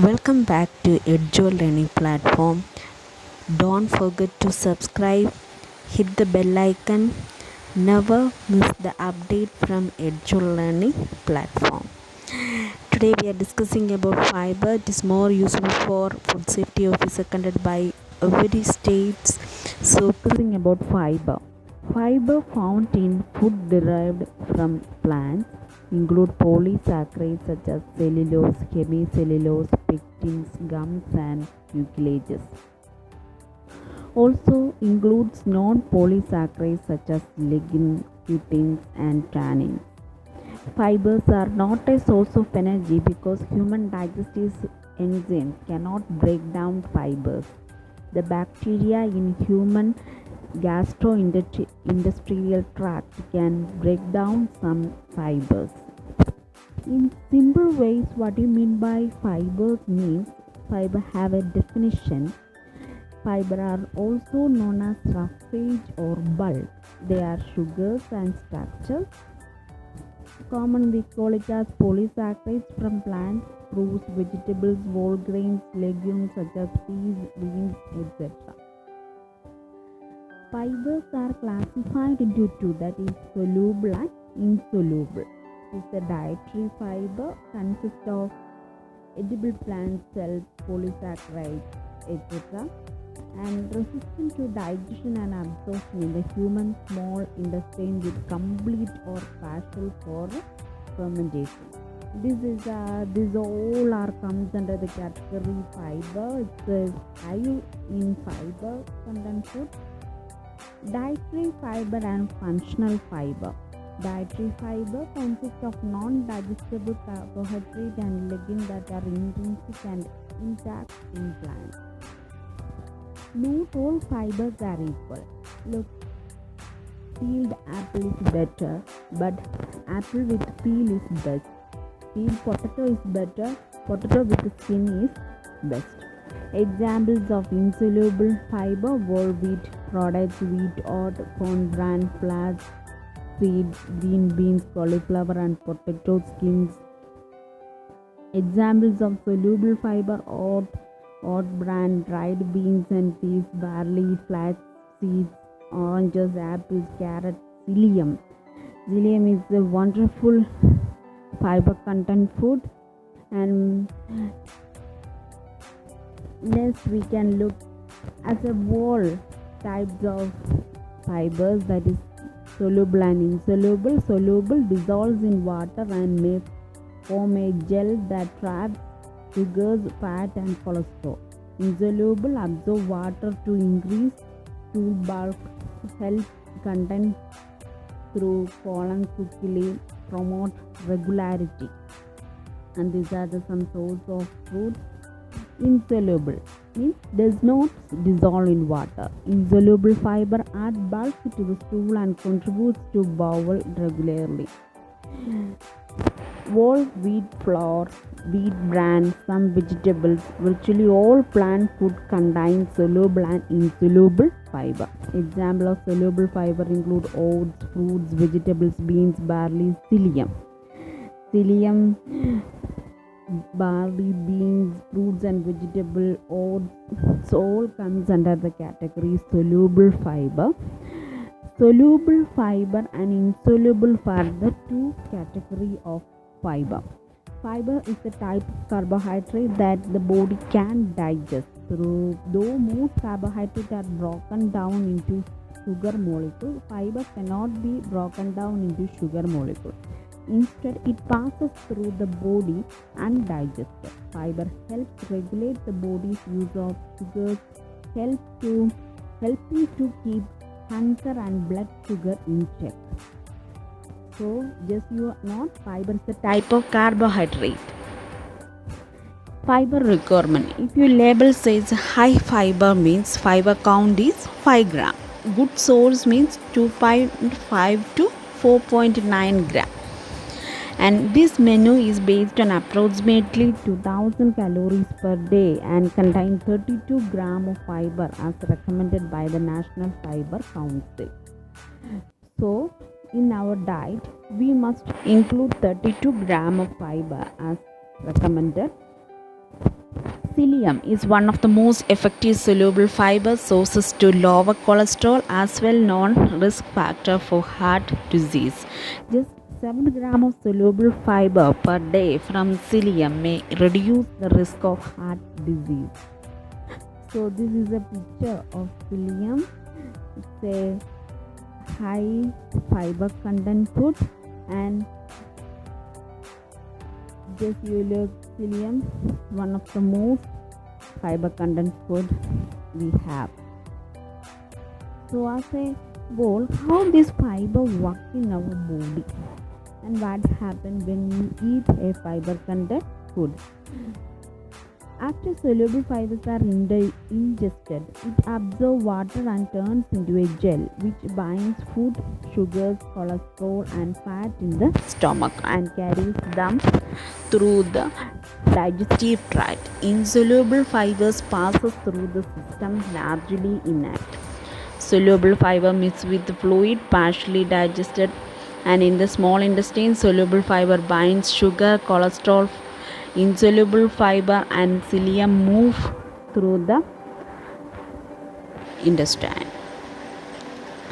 Welcome back to Edjo Learning Platform. Don't forget to subscribe, hit the bell icon, never miss the update from Edjo Learning Platform. Today we are discussing about fiber. It is more useful for food safety officer conducted by every states. So discussing about fiber. Fiber found in food derived from plants include polysaccharides such as cellulose, hemicellulose, pectins, gums, and mucilages. Also includes non-polysaccharides such as lignin, glutins, and tannins. Fibers are not a source of energy because human digestive enzymes cannot break down fibers. The bacteria in human gastrointestinal tract can break down some fibers. In simple ways, what you mean by fibers means fiber have a definition. Fiber are also known as roughage or bulk. They are sugars and structures. Commonly we call it as polysaccharides from plants, fruits, vegetables, whole grains, legumes such as peas, beans, etc. Fibers are classified into two, that is soluble and insoluble. The dietary fiber consists of edible plant cells, polysaccharides, etc. and resistant to digestion and absorption in the human small intestine with complete or partial for fermentation. This all are comes under the category fiber. It's high in fiber content food. Dietary fiber and functional fiber. Dietary fiber consists of non-digestible carbohydrate and lignin that are intrinsic and intact in plants. Not all fibers are equal. Look, peeled apple is better, but apple with peel is best. Peeled potato is better, potato with skin is best. Examples of insoluble fiber: whole wheat products, wheat, oat, corn bran, flax, seeds, green beans, cauliflower, and potato skins. Examples of soluble fiber: oat bran, dried beans and peas, barley, flax seeds, oranges, apples, carrots, psyllium. Psyllium is a wonderful fiber content food. And next we can look as a whole types of fibers, that is soluble and insoluble. Soluble dissolves in water and may form a gel that traps sugars, fat and cholesterol. Insoluble absorb water to increase stool bulk, help content through colonoscopy, promote regularity. And these are some source of food. Insoluble means does not dissolve in water. Insoluble fiber add bulk to the stool and contributes to bowel regularly. Whole wheat flour, wheat bran, some vegetables, virtually all plant food contain soluble and insoluble fiber. Example of soluble fiber include oats, fruits, vegetables, beans, barley, psyllium. Psyllium, barley, beans, fruits and vegetable, oats, all comes under the category soluble fiber. Soluble fiber and insoluble fiber, the two category of fiber. Fiber is a type of carbohydrate that the body can digest. Though most carbohydrates are broken down into sugar molecule, fiber cannot be broken down into sugar molecule. Instead, it passes through the body undigested. Fiber helps regulate the body's use of sugars, helping to keep hunger and blood sugar in check. So, just you know, fiber is a type of carbohydrate. Fiber requirement. If your label says high fiber means fiber count is 5 gram. Good source means 2.5 to 4.9 gram. And this menu is based on approximately 2000 calories per day and contains 32 gram of fiber as recommended by the National Fiber Council. So, in our diet, we must include 32 gram of fiber as recommended. Psyllium is one of the most effective soluble fiber sources to lower cholesterol as well known risk factor for heart disease. Just 7 grams of soluble fiber per day from psyllium may reduce the risk of heart disease. So this is a picture of psyllium. It's a high fiber content food, and just you look psyllium, one of the most fiber content food we have. So as a whole, how this fiber work in our body and what happens when we eat a fiber content food. After soluble fibers are ingested, it absorbs water and turns into a gel which binds food, sugars, cholesterol and fat in the stomach and carries them through the digestive tract. Insoluble fibers passes through the system largely intact. Soluble fiber mixed with the fluid partially digested, and in the small intestine soluble fiber binds sugar, cholesterol. Insoluble fiber and psyllium move through the intestine.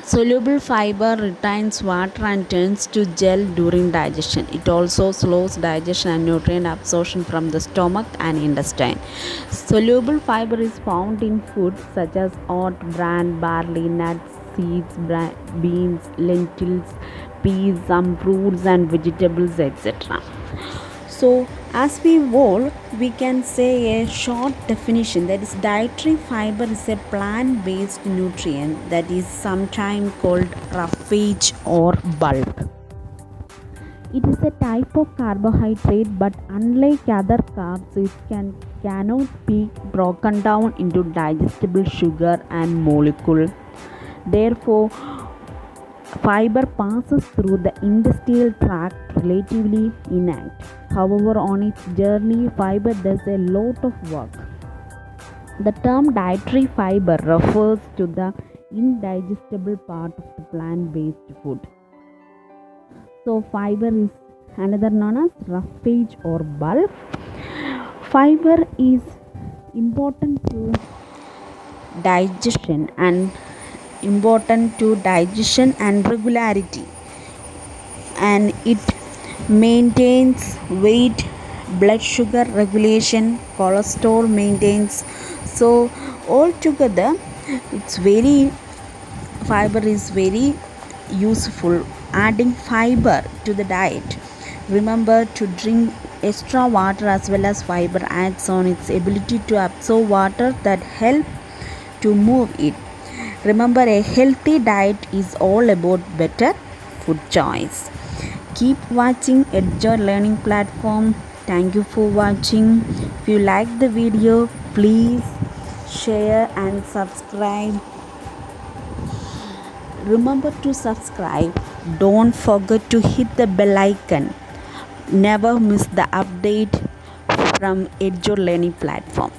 Soluble fiber retains water and turns to gel during digestion. It also slows digestion and nutrient absorption from the stomach and intestine. Soluble fiber is found in foods such as oat bran, barley, nuts, seeds, beans, lentils, peas, some fruits and vegetables, etc. So, as we whole, we can say a short definition, that is dietary fiber is a plant-based nutrient that is sometimes called roughage or bulk. It is a type of carbohydrate, but unlike other carbs, it cannot be broken down into digestible sugar and molecule. Therefore, fiber passes through the intestinal tract relatively intact. However, on its journey, fiber does a lot of work. The term dietary fiber refers to the indigestible part of the plant-based food. So, fiber is another known as roughage or bulk. Fiber is important to digestion and regularity, and it maintains weight, blood sugar regulation, cholesterol maintains. So altogether fiber is very useful. Adding fiber to the diet, remember to drink extra water as well as fiber adds on its ability to absorb water that help to move it. Remember, a healthy diet is all about better food choice. Keep watching Edjoy Learning Platform. Thank you for watching. If you like the video, please share and subscribe. Remember to subscribe. Don't forget to hit the bell icon. Never miss the update from Edjoy Learning Platform.